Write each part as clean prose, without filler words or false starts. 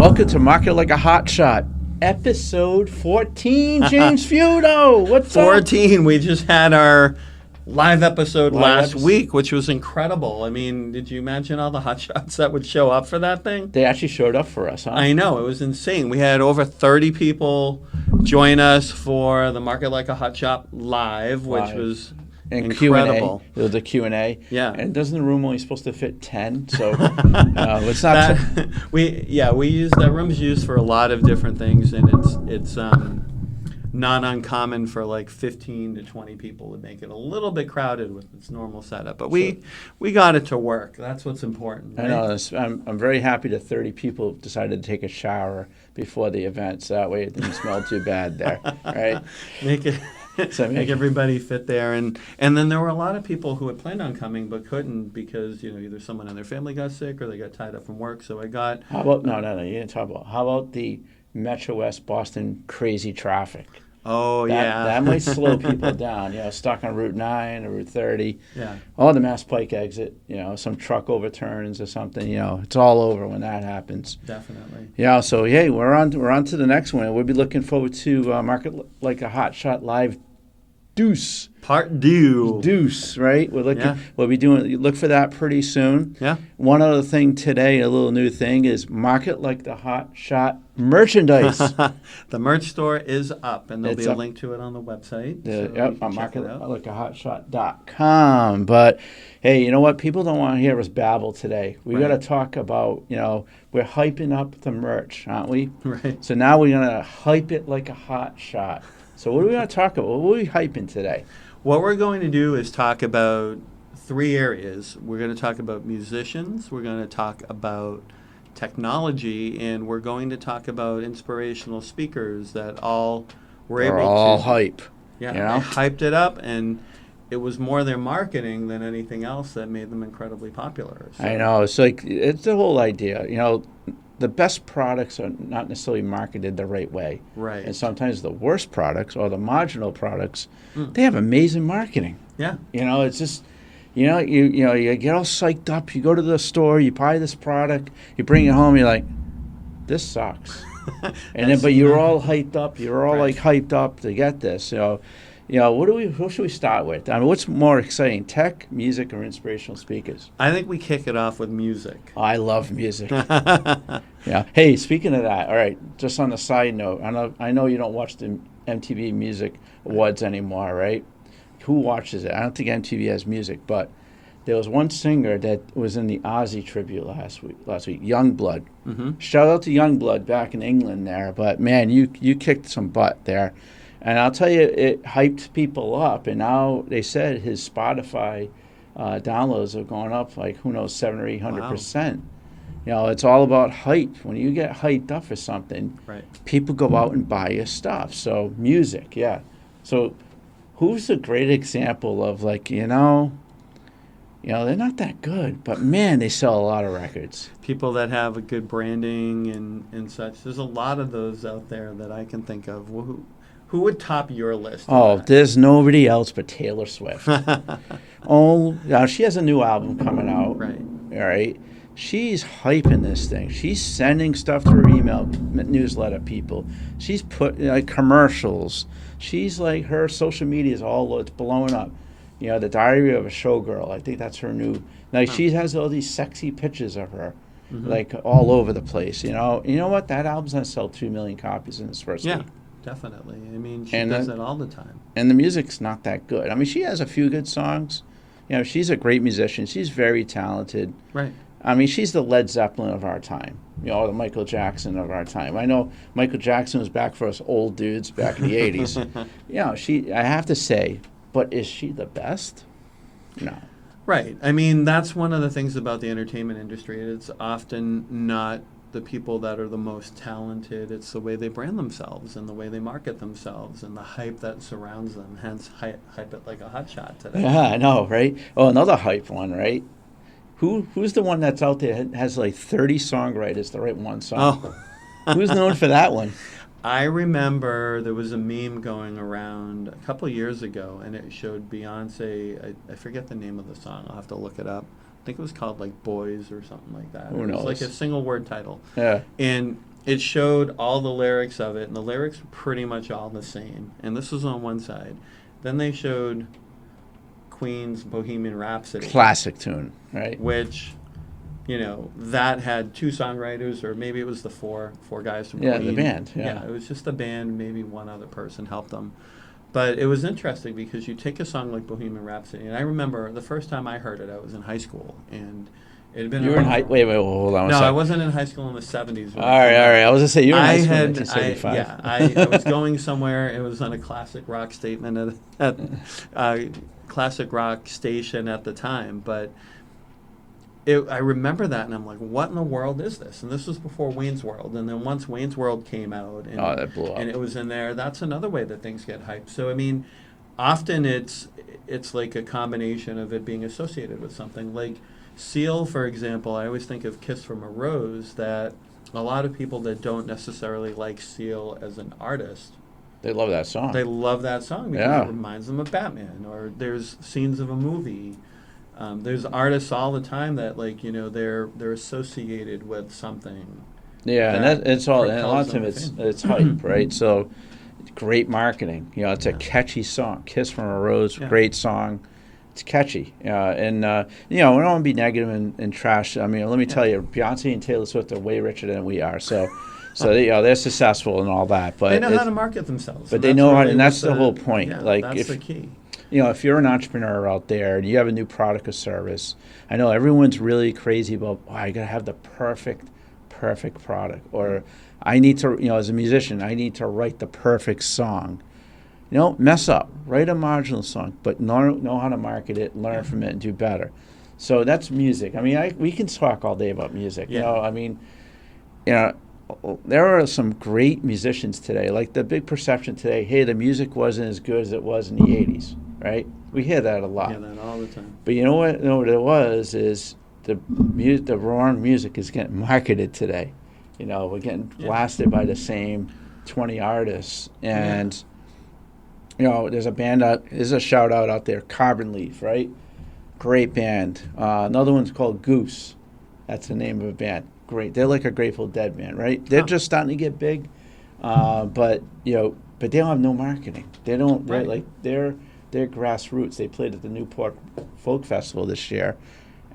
Welcome to Market Like a Hotshot, episode 14. James Feudo, what's 14. We just had our live episode last episode. week, which was incredible. I mean, did you imagine all the hotshots that would show up for that thing? They actually showed up for us, huh? I know. It was insane. We had over 30 people join us for the Market Like a Hotshot live, which was and incredible. Q&A. It was a Q&A. Yeah. And doesn't the room only supposed to fit 10? So it's not... we use that room's used for a lot of different things, and it's not uncommon for like 15 to 20 people to make it a little bit crowded with its normal setup. But we got it to work. That's what's important. Right? I know. I'm very happy that 30 people decided to take a shower before the event, so that way it didn't smell too bad there, right? Make everybody fit there, and then there were a lot of people who had planned on coming but couldn't because either someone in their family got sick or they got tied up from work. So I got no, you didn't talk about. How about the Metro West Boston crazy traffic? That might slow people down. Stuck on Route 9 or Route 30. Yeah. Or the Mass Pike exit. Some truck overturns or something. It's all over when that happens. Definitely. Yeah. So we're on to the next one. We'll be looking forward to Market Like a Hotshot Live Deuce. Part Deuce, right? We'll be doing. Look for that pretty soon. Yeah. One other thing today, a little new thing, is Market Like the Hotshot merchandise. The merch store is up, and there'll be a up. link to it on the website. On marketlikeahotshot.com. But hey, you know what? People don't want to hear us babble today. We got to talk about. We're hyping up the merch, aren't we? Right. So now we're gonna hype it like a hot shot. So what are we going to talk about? What are we hyping today? What we're going to do is talk about three areas. We're going to talk about musicians, we're going to talk about technology, and we're going to talk about inspirational speakers that all were able to... all hype. Yeah, they hyped it up, and it was more their marketing than anything else that made them incredibly popular. So. I know. It's the whole idea. The best products are not necessarily marketed the right way. Right. And sometimes the worst products or the marginal products, they have amazing marketing. Yeah. It's just, you get all psyched up. You go to the store, you buy this product, you bring it home, you're like, this sucks. But you're all hyped up. You're all hyped up to get this. What should we start with? I mean, what's more exciting, tech, music, or inspirational speakers? I think we kick it off with music. I love music. Yeah. Hey, speaking of that, all right, just on a side note, I know you don't watch the MTV Music Awards anymore, right? Who watches it? I don't think MTV has music, but there was one singer that was in the Ozzy tribute last week, Youngblood. Mm-hmm. Shout out to Youngblood back in England there, but man, you kicked some butt there. And I'll tell you, it hyped people up. And now they said his Spotify downloads have gone up like, 700 or 800%. Wow. It's all about hype. When you get hyped up for something, people go out and buy your stuff. So music, yeah. So who's a great example of they're not that good, but man, they sell a lot of records. People that have a good branding and such. There's a lot of those out there that I can think of. Who would top your list? There's nobody else but Taylor Swift. She has a new album coming out. Right. All right. She's hyping this thing. She's sending stuff to her email newsletter people. She's put commercials. She's her social media is it's blowing up. The Diary of a Showgirl. I think that's her new. She has all these sexy pictures of her, all over the place. You know what? That album's gonna sell 2 million copies in its first week. Definitely. I mean, she does that all the time. And the music's not that good. I mean, she has a few good songs. She's a great musician. She's very talented. Right. I mean, she's the Led Zeppelin of our time. The Michael Jackson of our time. I know Michael Jackson was back for us old dudes back in the 80s. I have to say, but is she the best? No. Right. I mean, that's one of the things about the entertainment industry. It's often not the people that are the most talented. It's the way they brand themselves and the way they market themselves and the hype that surrounds them. Hence, hype it like a hot shot today. Yeah, I know, right? Oh, another hype one, right? Who's the one that's out there that has 30 songwriters to write one song? Oh. Who's known for that one? I remember there was a meme going around a couple years ago, and it showed Beyonce. I forget the name of the song. I'll have to look it up. I think it was called Boys or something like that. Who knows? It was a single word title. Yeah. And it showed all the lyrics of it, and the lyrics were pretty much all the same. And this was on one side. Then they showed Queen's Bohemian Rhapsody. Classic tune, right? Which, that had two songwriters, or maybe it was the four guys from Queen. The band. Yeah, it was just the band. Maybe one other person helped them. But it was interesting because you take a song like Bohemian Rhapsody, and I remember the first time I heard it, I was in high school, and it had been. You were in high. Wait, hold on. No, I wasn't in high school in the 70s. All right. I was gonna say you were in high school in 1975. I was going somewhere. It was on a classic rock statement at classic rock station at the time, but. I remember that, and I'm like, what in the world is this? And this was before Wayne's World. And then once Wayne's World came out, and, that blew up. And it was in there, that's another way that things get hyped. So, I mean, often it's like a combination of it being associated with something. Like Seal, for example, I always think of Kiss from a Rose, that a lot of people that don't necessarily like Seal as an artist, they love that song. They love that song because it reminds them of Batman, or there's scenes of a movie. There's artists all the time that they're associated with something. Yeah, and it's all, and a lot of time it's hype, right? So great marketing. It's a catchy song. Kiss from a Rose, great song. It's catchy. And we don't want to be negative and trash. I mean, let me tell you, Beyonce and Taylor Swift are way richer than we are. So they're successful and all that. But they know how to market themselves. But they know how, and that's the whole point. Yeah, that's the key. If you're an entrepreneur out there and you have a new product or service, I know everyone's really crazy about, I got to have the perfect product. Or I need to, as a musician, I need to write the perfect song. Mess up. Write a marginal song, but know how to market it, learn from it, and do better. So that's music. I mean, we can talk all day about music. There are some great musicians today. Like the big perception today, hey, the music wasn't as good as it was in the 80s. Right, we hear that a lot. Yeah, that all the time. But you know what it was is the wrong music is getting marketed today. We're getting blasted by the same 20 artists, and there's a band there's a shout out there, Carbon Leaf, right? Great band. Another one's called Goose. That's the name of a band. Great. They're like a Grateful Dead band, right? They're just starting to get big, but they don't have no marketing. They don't. They're grassroots. They played at the Newport Folk Festival this year,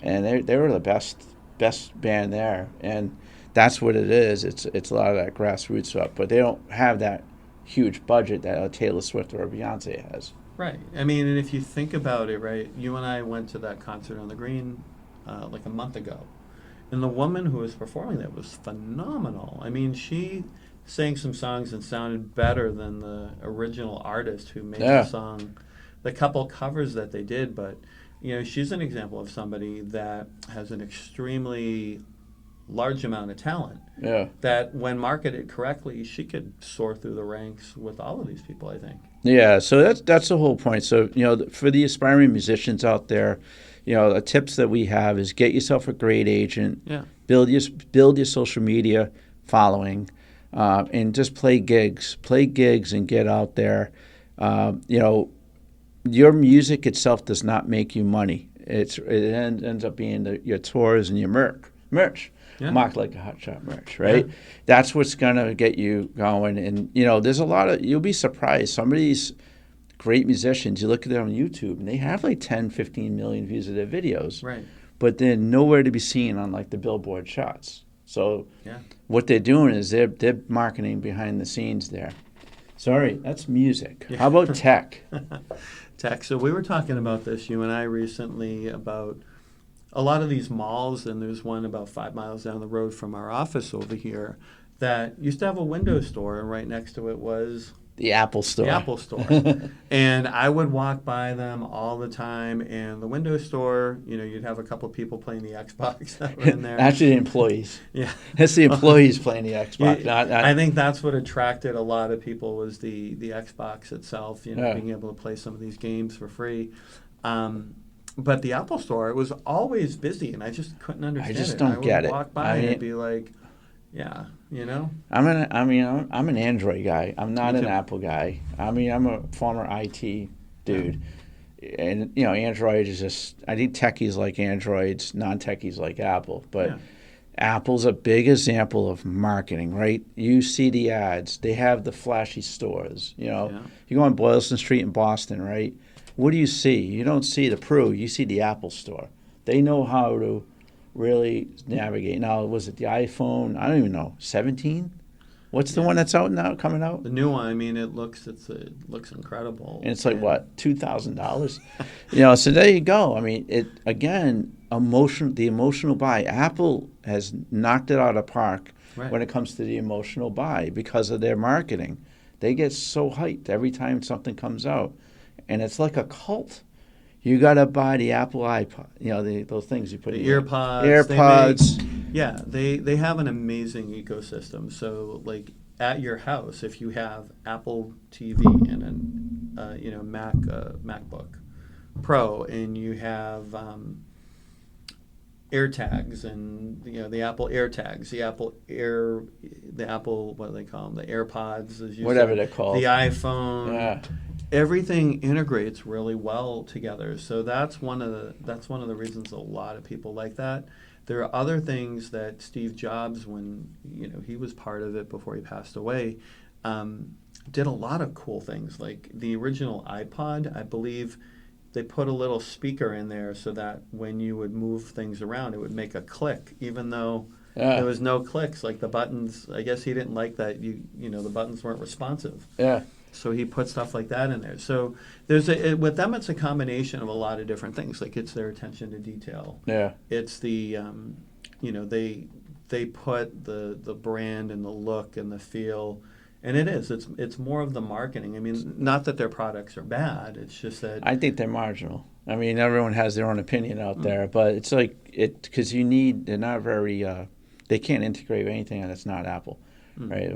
and they were the best band there. And that's what it is. It's a lot of that grassroots stuff, but they don't have that huge budget that a Taylor Swift or a Beyonce has. Right. I mean, and if you think about it, right, you and I went to that concert on the Green like a month ago, and the woman who was performing that was phenomenal. I mean, she sang some songs and sounded better than the original artist who made the song. The couple covers that they did, but she's an example of somebody that has an extremely large amount of talent. Yeah. That when marketed correctly, she could soar through the ranks with all of these people, I think. Yeah, so that's the whole point. So for the aspiring musicians out there, the tips that we have is get yourself a great agent. Yeah. Build your social media following, and just play gigs and get out there. Your music itself does not make you money. It ends up being your tours and your merch. Marked like a Hotshot merch, right? Yeah. That's what's gonna get you going. And there's a lot of, you'll be surprised. Some of these great musicians, you look at them on YouTube, and they have like 10, 15 million views of their videos. Right. But they're nowhere to be seen on like the Billboard charts. So what they're doing is they're marketing behind the scenes there. Sorry, that's music. How about tech? Tech. So we were talking about this, you and I, recently, about a lot of these malls, and there's one about 5 miles down the road from our office over here that used to have a window store, and right next to it was the Apple Store. The Apple Store. And I would walk by them all the time, and the window store, you'd have a couple of people playing the Xbox that were in there. Actually, the employees. Yeah. It's the employees playing the Xbox. I think that's what attracted a lot of people was the Xbox itself, being able to play some of these games for free. But the Apple Store, it was always busy, and I just couldn't understand it. I just don't get it. I would walk by and be like, I'm an Android guy. I'm not an Apple guy. I mean, I'm a former IT dude. And, Android is just, I think techies like Androids, non-techies like Apple. But Apple's a big example of marketing, right? You see the ads. They have the flashy stores. Yeah. You go on Boylston Street in Boston, right? What do you see? You don't see the Pru. You see the Apple store. They know how to really navigate. Now, was it the iPhone? I don't even know. 17? What's the Yeah. one that's out now, coming out? The new one, I mean, it looks incredible. And it's like, what, $2,000? So there you go. I mean, the emotional buy. Apple has knocked it out of the park Right. when it comes to the emotional buy because of their marketing. They get so hyped every time something comes out, and it's like a cult. You got to buy the Apple iPod, those things you put in The your earpods. AirPods. They have an amazing ecosystem. So like at your house, if you have Apple TV and an MacBook Pro, and you have AirTags and the Apple AirTags, the Apple, what do they call them, the AirPods, as you Whatever said, they're called. the iPhone. Yeah. Everything integrates really well together. So that's one of the reasons a lot of people like that. There are other things that Steve Jobs, when he was part of it before he passed away, did a lot of cool things. Like the original iPod, I believe they put a little speaker in there so that when you would move things around, it would make a click, even though there was no clicks. Like the buttons, I guess he didn't like that the buttons weren't responsive. Yeah. So he put stuff like that in there. So with them, it's a combination of a lot of different things. Like it's their attention to detail. Yeah. It's the, they put the brand and the look and the feel, and it's more of the marketing. I mean, not that their products are bad. It's just that I think they're marginal. I mean, everyone has their own opinion out there, but it's like because they're not very, they can't integrate with anything that's not Apple, right?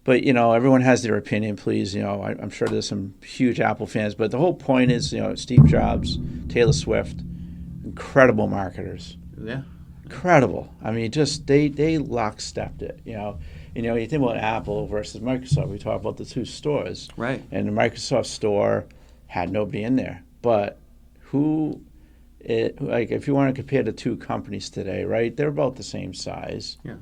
But everyone has their opinion. Please, I'm sure there's some huge Apple fans, but the whole point is, Steve Jobs, Taylor Swift, incredible marketers. Yeah. Incredible. I mean, just they lockstepped it. You think about Apple versus Microsoft. We talk about the two stores, Right. And the Microsoft store had nobody in there. But if you want to compare the two companies today, right? They're about the same size. Yeah.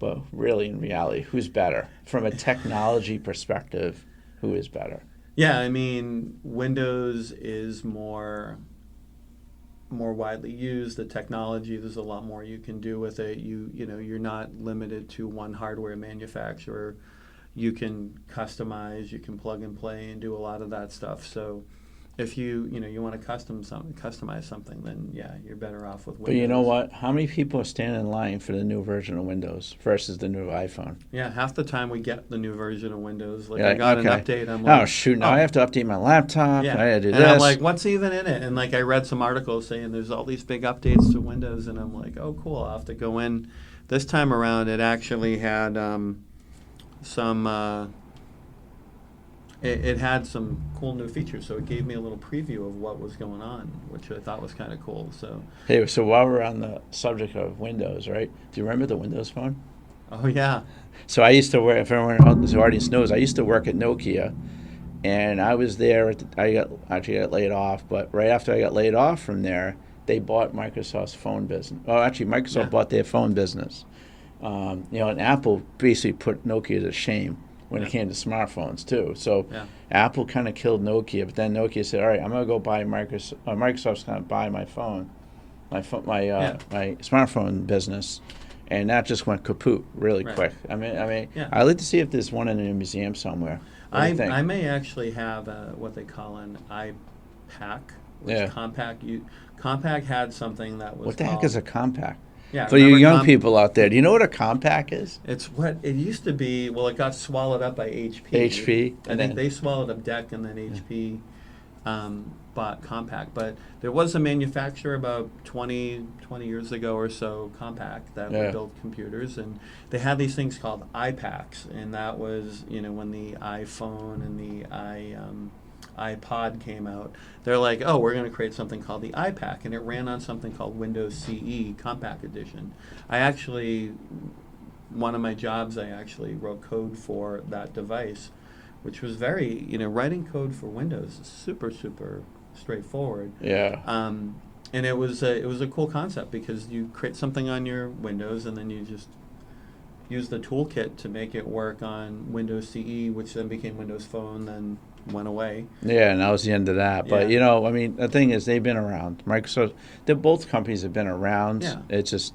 But really, in reality, who's better? From a technology perspective, who is better? Yeah, I mean, Windows is more widely used. The technology, there's a lot more you can do with it. You're not limited to one hardware manufacturer. You can customize, you can plug and play and do a lot of that stuff. So if you want to customize something, then yeah, you're better off with Windows. But you know what? How many people are standing in line for the new version of Windows versus the new iPhone? Yeah, half the time we get the new version of Windows. Like Yeah, I got okay. an update. I'm like, Oh shoot! Now I have to update my laptop. Yeah, I got to do and this. I'm like, what's even in it? And like I read some articles saying there's all these big updates to Windows, and I'm like, oh cool, I'll have to go in. This time around, it actually had some. It had some cool new features, so it gave me a little preview of what was going on, which I thought was kind of cool. So, Hey, so while we're on the subject of Windows, right? Do you remember the Windows Phone? oh yeah, So I used to work. If everyone in the audience knows, I used to work at Nokia, and I was there. I got laid off, but right after I got laid off from there, they bought Microsoft's phone business. Oh, actually, Microsoft bought their phone business. And Apple basically put Nokia to shame when it came to smartphones too. So Apple kind of killed Nokia, but then Nokia said, "All right, I'm going to go buy Microsoft. Microsoft's going to buy my phone, my smartphone business," and that just went kaput really quick. I mean, I'd like to see if there's one in a museum somewhere. What do you think? I may actually have what they call an iPack, which is compact. Compaq had something that was. What the heck is a compact? Yeah, for you young people out there, do you know what a compact is? It's what it used to be. Well, it got swallowed up by HP. HP. I think they swallowed up DEC, and then HP bought Compaq. But there was a manufacturer about 20 years ago or so, Compaq, that would build computers, and they had these things called iPacks, and that was when the iPhone and the iPod came out. They're like, oh, we're going to create something called the iPack, and it ran on something called Windows CE Compact Edition. One of my jobs, I actually wrote code for that device, which was very, writing code for Windows is super, super straightforward. Yeah. And it was a cool concept because you create something on your Windows and then you just use the toolkit to make it work on Windows CE, which then became Windows Phone, then went away. Yeah, and that was the end of that. But Yeah. I mean, the thing is, they've been around. Microsoft, both companies have been around. Yeah. It's just,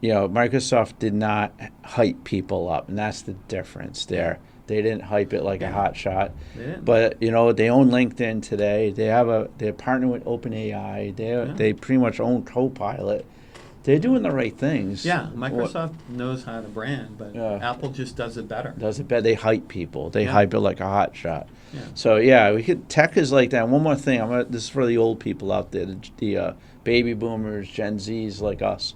Microsoft did not hype people up, and that's the difference there. They didn't hype it like a Hotshot. They didn't. But they own LinkedIn today. They're partnering with OpenAI. They pretty much own Copilot. They're doing the right things. Yeah, Microsoft knows how to brand, but Apple just does it better. They hype people. They hype it like a hot shot. Yeah. So tech is like that. One more thing, this is for the old people out there, the baby boomers, Gen Zs like us.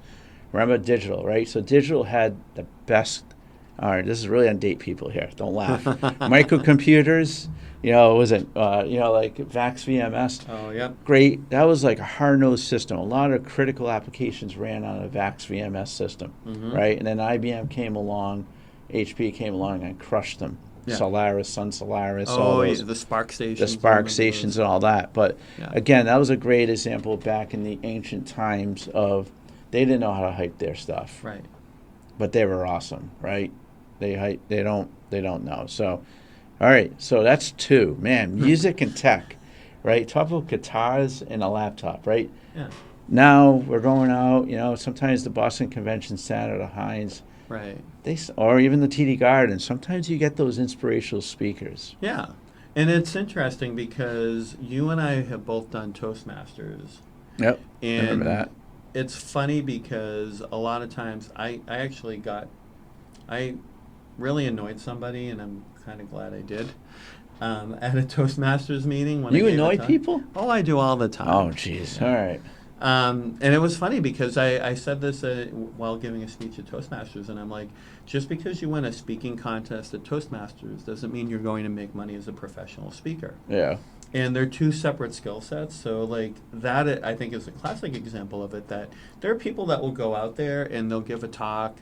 Remember digital, right? So digital had the best. All right, this is really on date people here. Don't laugh. Microcomputers. Was it like VAX VMS? Oh, yep. Great. That was like a hard-nosed system. A lot of critical applications ran on a VAX VMS system, right? And then IBM came along, HP came along and crushed them. Yeah. Solaris, Sun Solaris, all those. The Spark stations. The Spark stations and all that. But again, that was a great example back in the ancient times of they didn't know how to hype their stuff. Right. But they were awesome, right? They don't know. So all right, so that's two. Man, music and tech, right? Talk about guitars and a laptop, right? Yeah. Now we're going out, sometimes the Boston Convention Center, the Heinz. Right. Or even the TD Garden. Sometimes you get those inspirational speakers. Yeah. And it's interesting because you and I have both done Toastmasters. Yep, and I remember that. It's funny because a lot of times I really annoyed somebody, and I'm kind of glad I did, at a Toastmasters meeting. When You I gave annoy a talk. people? Oh, I do all the time. Oh, jeez. All right. And it was funny because I said this while giving a speech at Toastmasters, and I'm like, just because you win a speaking contest at Toastmasters doesn't mean you're going to make money as a professional speaker. Yeah. And they're two separate skill sets. So like that, I think, is a classic example of it, that there are people that will go out there and they'll give a talk.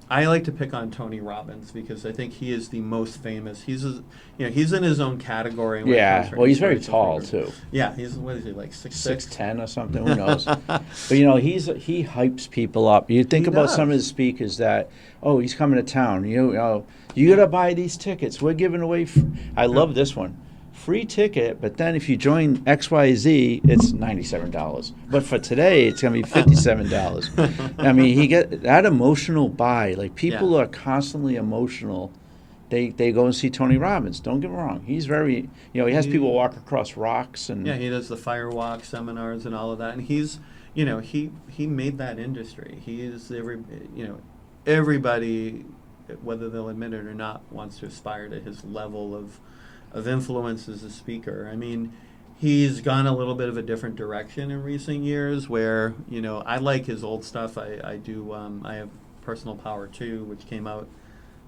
I like to pick on Tony Robbins because I think he is the most famous. He's in his own category. Yeah, well, he's very tall too. Yeah, he's, what is he, like 6'6"? 6'10" or something. Who knows? But he hypes people up. You think about some of his speakers that, he's coming to town. You gotta buy these tickets. We're giving away. I love this one. Free ticket, but then if you join XYZ, it's $97. But for today, it's going to be $57. I mean, he get that emotional buy. Like, people are constantly emotional. They go and see Tony Robbins. Don't get me wrong. He's very, he has people walk across rocks. And yeah, he does the firewalk seminars and all of that. And he's, he made that industry. He is everybody, whether they'll admit it or not, wants to aspire to his level of influence as a speaker. I mean, he's gone a little bit of a different direction in recent years where, I like his old stuff. I do, I have Personal Power 2, which came out,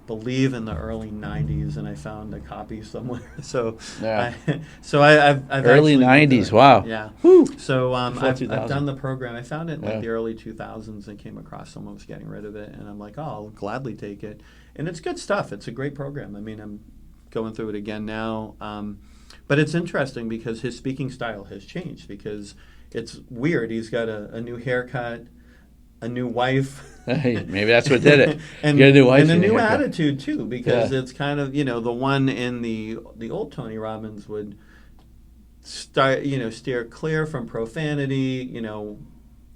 believe, in the early 90s, and I found a copy somewhere. So, yeah. I've early 90s, wow. Yeah. Whew. So I've done the program. I found it in like the early 2000s and came across someone was getting rid of it, and I'm like, I'll gladly take it. And it's good stuff. It's a great program. I mean, I'm going through it again now. But it's interesting because his speaking style has changed because it's weird. He's got a new haircut, a new wife. Hey, maybe that's what did it. And, get a new wife and a new haircut. attitude, too, because it's kind of, the one in the old Tony Robbins would steer clear from profanity,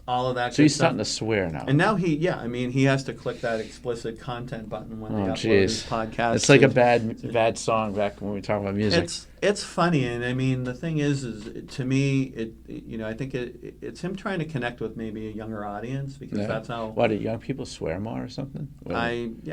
all of that. So he's starting to swear now. And now he has to click that explicit content button when they upload his podcast. It's like a bad song back when we talk about music. It's funny, and I mean the thing is to me, I think it's him trying to connect with maybe a younger audience because that's how. Why, did young people swear more or something? Like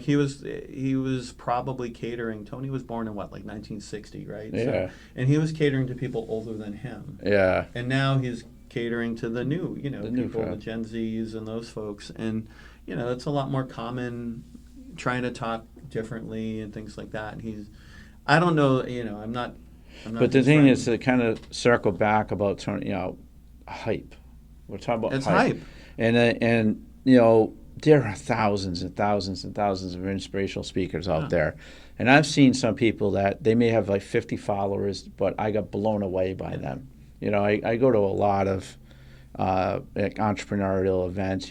he was probably catering. Tony was born in 1960, right? Yeah. So, and he was catering to people older than him. Yeah. And now he's catering to the new, people, the Gen Zs and those folks. And, it's a lot more common trying to talk differently and things like that. And I don't know, I'm not but the thing is to kind of circle back about Tony, hype. We're talking about hype. And there are thousands and thousands and thousands of inspirational speakers out there. And I've seen some people that they may have like 50 followers, but I got blown away by them. I go to a lot of like entrepreneurial events,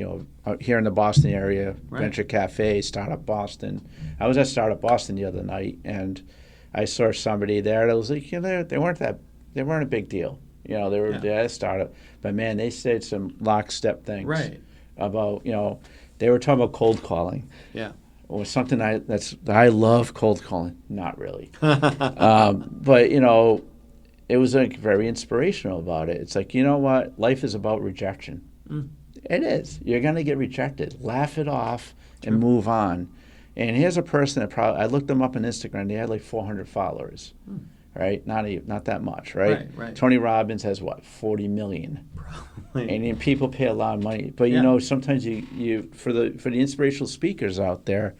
here in the Boston area, Right. Venture Cafe, Startup Boston. I was at Startup Boston the other night, and I saw somebody there that was like, they weren't a big deal. They were Yeah. they had a startup, but man, they said some lockstep things Right. about, they were talking about cold calling. Yeah. Or something I love cold calling. Not really. But it was like very inspirational about it. It's like, you know what? Life is about rejection. Mm. It is. You're going to get rejected. Laugh it off and True. move on. And here's a person that I looked them up on Instagram. They had like 400 followers, right? Not that much, right? Right. Tony Robbins has what, 40 million. Probably. And people pay a lot of money. But Yeah. sometimes you for the inspirational speakers out there,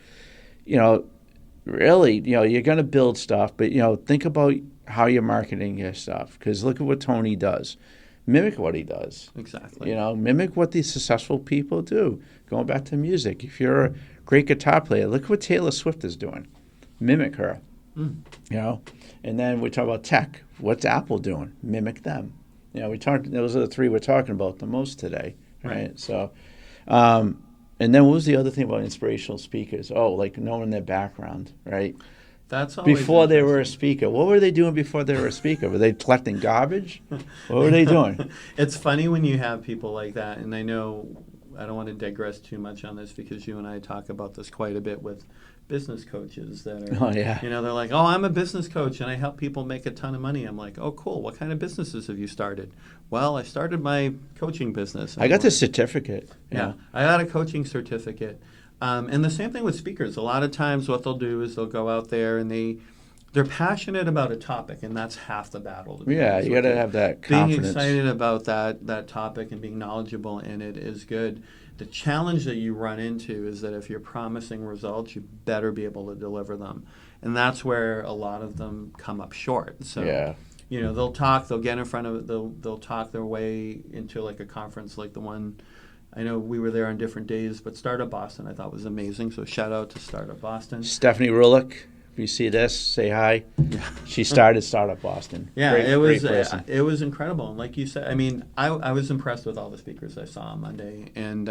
really, you're going to build stuff, but think about how you're marketing your stuff, because look at what Tony does. Mimic what he does. Exactly. Mimic what these successful people do. Going back to music, if you're a great guitar player, look what Taylor Swift is doing. Mimic her. And then we talk about tech. What's Apple doing? Mimic them. Those are the three we're talking about the most today, right? So, and then what was the other thing about inspirational speakers? Oh, like knowing their background, right? That's always Before they were a interesting. speaker. What were they doing before they were a speaker? Were they collecting garbage? What were they doing? It's funny when you have people like that, and I know I don't want to digress too much on this because you and I talk about this quite a bit with business coaches that are, Oh, yeah. they're like, oh, I'm a business coach and I help people make a ton of money. I'm like, oh, cool. What kind of businesses have you started? Well, I started my coaching business. I got the certificate. Yeah, I got a coaching certificate. And the same thing with speakers. A lot of times what they'll do is they'll go out there and they're passionate about a topic, and that's half the battle. To be Yeah, honest you with got to have that confidence. Being excited about that topic and being knowledgeable in it is good. The challenge that you run into is that if you're promising results, you better be able to deliver them. And that's where a lot of them come up short. So, Yeah. they'll talk, they'll get in front of it, they'll talk their way into like a conference like the one. I know we were there on different days, but Startup Boston I thought was amazing. So shout out to Startup Boston. Stephanie Rulick, if you see this, say hi. She started Startup Boston. Yeah, Great it person. was incredible. And like you said, I was impressed with all the speakers I saw on Monday, and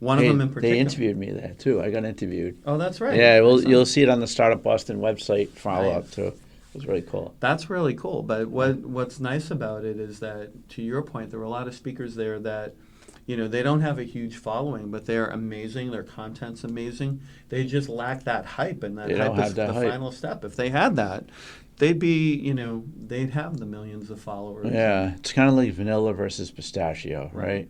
one of them in particular. They interviewed me there too. I got interviewed. Oh, that's right. Yeah, I saw you'll it. see it on the Startup Boston website follow up Nice. too. It was really cool. That's really cool. But what's nice about it is that, to your point, there were a lot of speakers there that, they don't have a huge following, but they're amazing. Their content's amazing. They just lack that hype, and that They don't hype have is that the hype. final step. If they had that, they'd be, they'd have the millions of followers. Yeah, it's kind of like vanilla versus pistachio, right?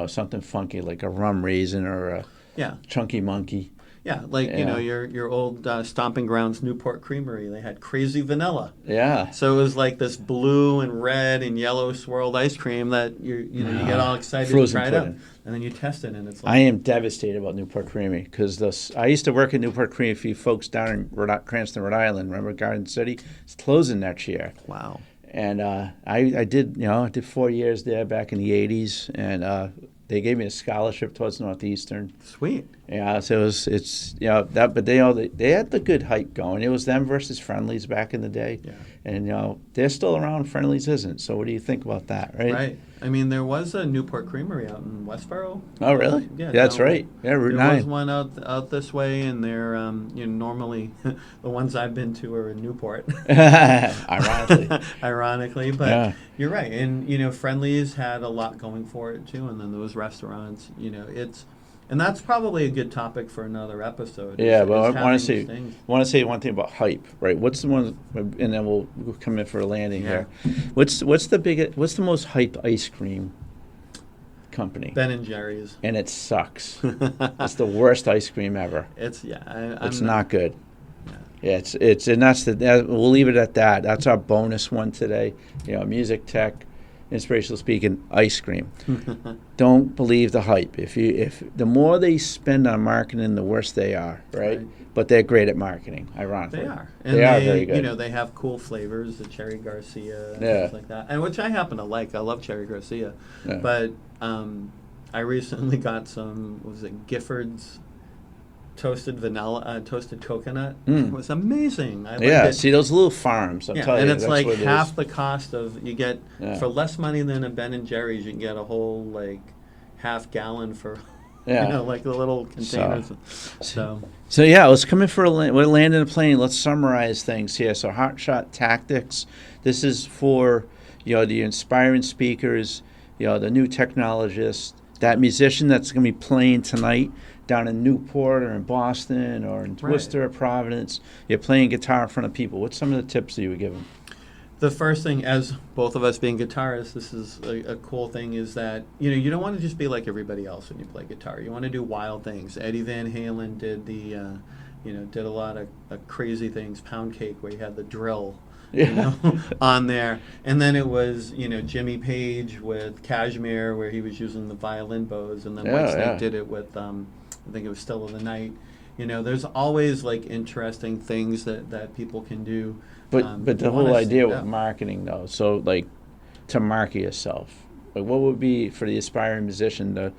Something funky like a rum raisin or a Yeah. chunky monkey. Yeah, like Yeah. your old stomping grounds Newport Creamery. They had crazy vanilla, Yeah. so it was like this blue and red and yellow swirled ice cream that you get all excited Frozen to try it out, pudding. and then you test it, and it's I like am devastated about Newport Creamery because I used to work at Newport Creamery for you folks down in Cranston, Rhode Island. Remember Garden City? It's closing next year. wow. And I did 4 years there back in the 80s, and they gave me a scholarship towards Northeastern. Sweet. Yeah, so but they had the good hype going. It was them versus Friendly's back in the day. Yeah. And they're still around, Friendly's isn't. So what do you think about that, right? Right. I mean, there was a Newport Creamery out in Westboro. Oh, really? Yeah, That's down- right. Yeah, Route There 9. was one out this way, and they're normally the ones I've been to are in Newport. Ironically. Ironically, but Yeah. you're right. And Friendly's had a lot going for it too, and then those restaurants, and that's probably a good topic for another episode. Yeah, is but I want having to say these things. one thing about hype, right? What's the one, and then we'll come in for a landing Yeah. here. What's the most hyped ice cream company? Ben and Jerry's. And it sucks. It's the worst ice cream ever. It's It's not good. Yeah. Yeah, and we'll leave it at that. That's our bonus one today. Music, tech, inspirational speaking, ice cream. Don't believe the hype. If the more they spend on marketing, the worse they are, right? Right. But they're great at marketing, ironically. They are. And They are very good. They have cool flavors, the Cherry Garcia and Yeah. stuff like that. And which I happen to like. I love Cherry Garcia. Yeah. But I recently got some, was it Gifford's toasted vanilla, toasted coconut. Mm. It was amazing. I liked Yeah, it. see those little farms. I'll tell And you, it's that's like what it half is. the cost of you get Yeah. for less money than a Ben and Jerry's. You can get a whole like half gallon for Yeah. like the little containers. So yeah, let's come in for we're landing a plane. Let's summarize things here. So Hotshot Tactics. This is for the inspiring speakers, the new technologists, that musician that's going to be playing tonight down in Newport or in Boston or in Worcester or Providence. You're playing guitar in front of people. What's some of the tips that you would give them? The first thing, as both of us being guitarists, this is a cool thing, is that you don't want to just be like everybody else when you play guitar. You want to do wild things. Eddie Van Halen did did a lot of crazy things. Pound Cake, where he had the drill, on there, and then it was Jimmy Page with Kashmir, where he was using the violin bows, and then Whitesnake did it with I think it was Still of the Night. There's always like interesting things that people can do. But the whole idea with marketing, though, so like to market yourself, like what would be for the aspiring musician to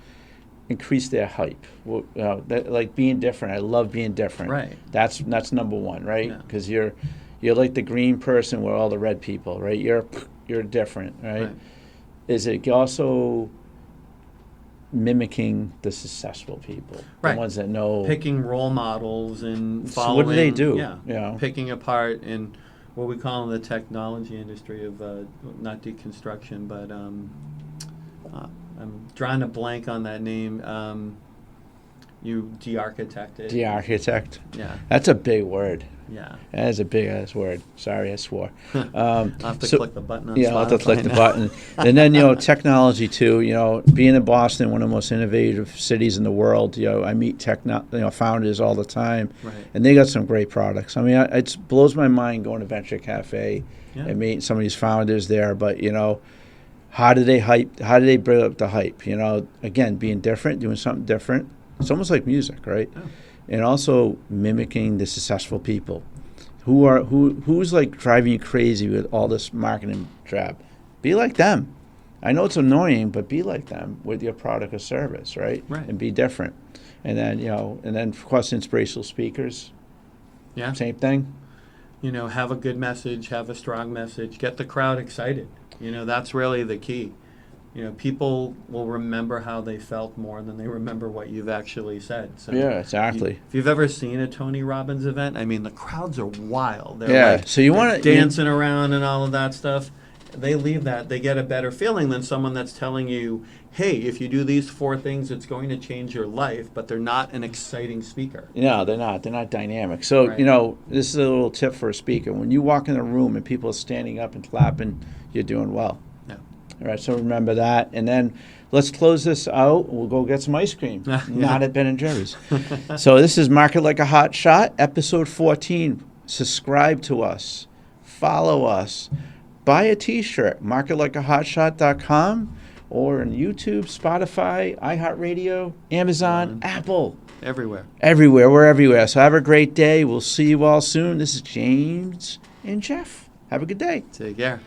increase their hype? Like being different. I love being different. Right. That's number one, right? Because you're like the green person with all the red people, right? You're different, right? Is it also mimicking the successful people, the ones that know, picking role models and following? So what do they do? Picking apart in what we call in the technology industry of not deconstruction, but I'm drawing a blank on that name. You de-architect it. De-architect. Yeah. That's a big word. Yeah. That is a big ass word. Sorry, I swore. I'll have to click the button on Spotify. I'll have to click the button. And then, technology too. Being in Boston, one of the most innovative cities in the world, I meet founders all the time. Right. And they got some great products. I mean, it blows my mind going to Venture Cafe and meeting some of these founders there. But, how do they hype? How do they bring up the hype? Again, being different, doing something different. It's almost like music, right? Oh. And also mimicking the successful people. Who's like driving you crazy with all this marketing crap? Be like them. I know it's annoying, but be like them with your product or service, right? Right. And be different. And then, of course, inspirational speakers. Yeah. Same thing. Have a good message, have a strong message, get the crowd excited. That's really the key. People will remember how they felt more than they remember what you've actually said. So yeah, exactly. If you've ever seen a Tony Robbins event, I mean, the crowds are wild. They're so you want to dancing around and all of that stuff. They leave that, they get a better feeling than someone that's telling you, hey, if you do these 4 things, it's going to change your life, but they're not an exciting speaker. No, they're not. They're not dynamic. So, this is a little tip for a speaker. When you walk in a room and people are standing up and clapping, you're doing well. All right, so remember that. And then let's close this out. We'll go get some ice cream. Not at Ben & Jerry's. So this is Market Like a Hot Shot, episode 14. Subscribe to us. Follow us. Buy a T-shirt, marketlikeahotshot.com, or on YouTube, Spotify, iHeartRadio, Amazon, Apple. Everywhere. Everywhere. We're everywhere. So have a great day. We'll see you all soon. This is James and Jeff. Have a good day. Take care.